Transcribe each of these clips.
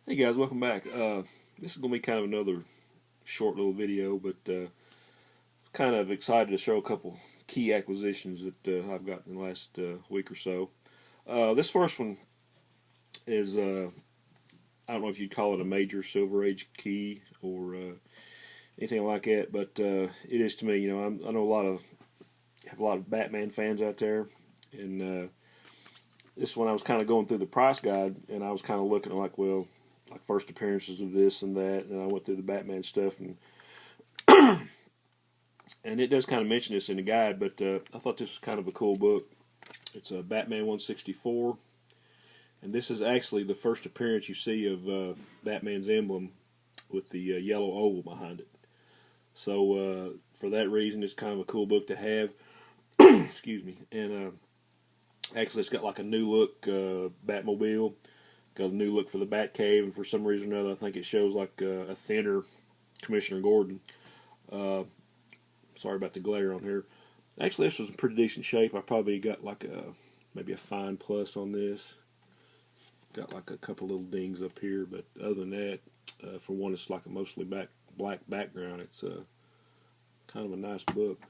Hey guys, welcome back. This is going to be kind of another short little video, but kind of excited to show a couple key acquisitions that I've got in the last week or so. This first one is, I don't know if you'd call it a major Silver Age key or anything like that, but it is to me. I know have a lot of Batman fans out there, and this one I was kind of going through the price guide, and I was kind of looking at like first appearances of this and that, and I went through the Batman stuff, and it does kind of mention this in the guide, but I thought this was kind of a cool book. It's a Batman 164, and this is actually the first appearance you see of Batman's emblem with the yellow oval behind it. So for that reason, it's kind of a cool book to have. Excuse me. And actually, it's got like a new look Batmobile. Got a new look for the Batcave, and for some reason or another, I think it shows like a thinner Commissioner Gordon. Sorry about the glare on here. Actually, this was in pretty decent shape. I probably got like maybe a fine plus on this. Got like a couple little dings up here, but other than that, for one, it's like a mostly black background. It's kind of a nice book.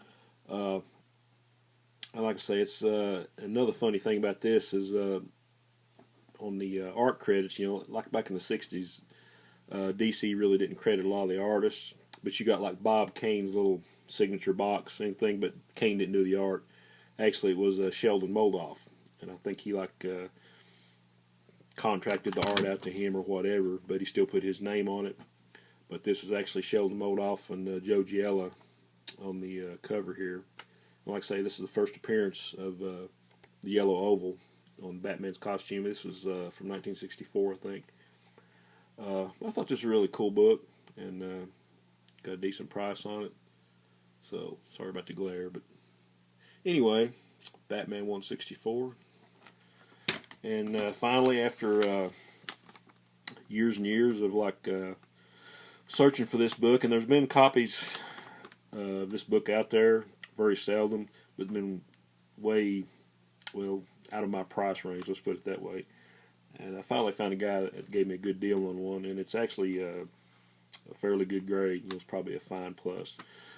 And like I say, it's another funny thing about this is on the art credits, like back in the 60s, DC really didn't credit a lot of the artists, but you got like Bob Kane's little signature box, same thing, but Kane didn't do the art. Actually, it was Sheldon Moldoff, and I think he contracted the art out to him or whatever, but he still put his name on it. But this is actually Sheldon Moldoff and Joe Giella on the cover here. And like I say, this is the first appearance of the yellow oval on Batman's costume. This was from 1964, I think. I thought this was a really cool book, and got a decent price on it. So, sorry about the glare, but anyway, Batman 164. And finally, after years and years of searching for this book, and there's been copies of this book out there, very seldom, but been way, out of my price range, let's put it that way. And I finally found a guy that gave me a good deal on one, and it's actually a fairly good grade. It's probably a fine plus.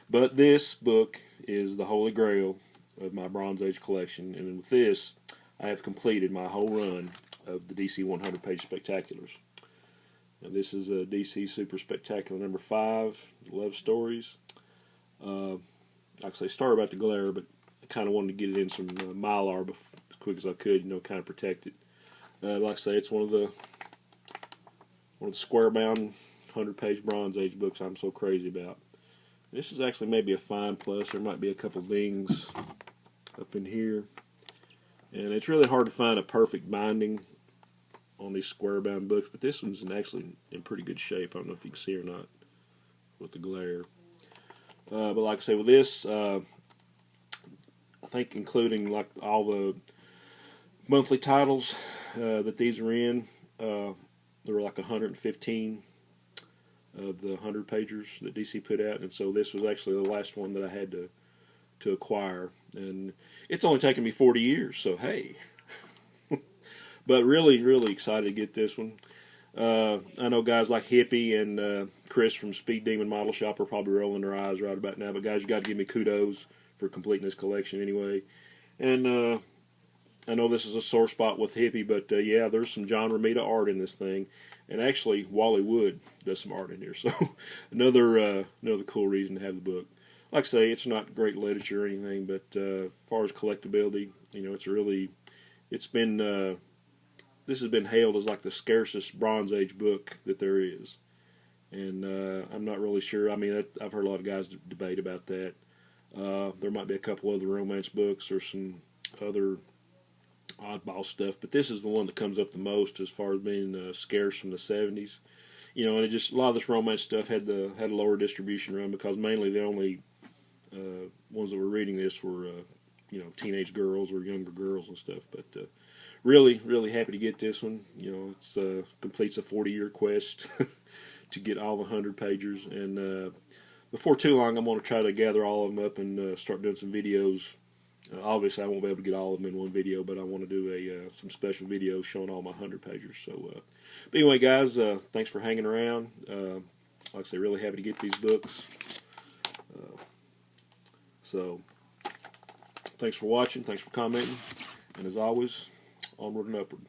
But this book is the Holy Grail of my Bronze Age collection, and with this, I have completed my whole run of the DC 100-page spectaculars. Now, this is a DC Super Spectacular number 5, Love Stories. Like I say, sorry about the glare, but I kind of wanted to get it in some Mylar as quick as I could, kind of protect it. Like I say, it's one of the square-bound 100-page Bronze Age books I'm so crazy about. This is actually maybe a fine plus. There might be a couple dings up in here. And it's really hard to find a perfect binding on these square-bound books, but this one's actually in pretty good shape. I don't know if you can see or not with the glare. But like I say, with this, I think including like all the monthly titles that these are in, there were like 115 of the 100-pagers that DC put out, and so this was actually the last one that I had to acquire, and it's only taken me 40 years, so hey. But really, really excited to get this one. I know guys like Hippie and Chris from Speed Demon Model Shop are probably rolling their eyes right about now, but guys, you got to give me kudos for completing this collection anyway. And I know this is a sore spot with Hippie, but yeah, there's some John Romita art in this thing, and actually Wally Wood does some art in here, so another cool reason to have the book. Like I say, it's not great literature or anything, but as far as collectability, this has been hailed as like the scarcest Bronze Age book that there is, and I'm not really sure. I mean, I've heard a lot of guys debate about that. There might be a couple other romance books or some other oddball stuff, but this is the one that comes up the most as far as being scarce from the 70s. And it just, a lot of this romance stuff had a lower distribution run because mainly the only ones that were reading this were teenage girls or younger girls and stuff. But really, really happy to get this one. It's completes a 40-year quest to get all the 100-pagers, and before too long, I'm going to try to gather all of them up and start doing some videos Obviously, I won't be able to get all of them in one video, but I want to do some special videos showing all my 100-pagers. So, but anyway, guys, thanks for hanging around. Like I say, really happy to get these books. So, thanks for watching. Thanks for commenting. And as always, onward and upward.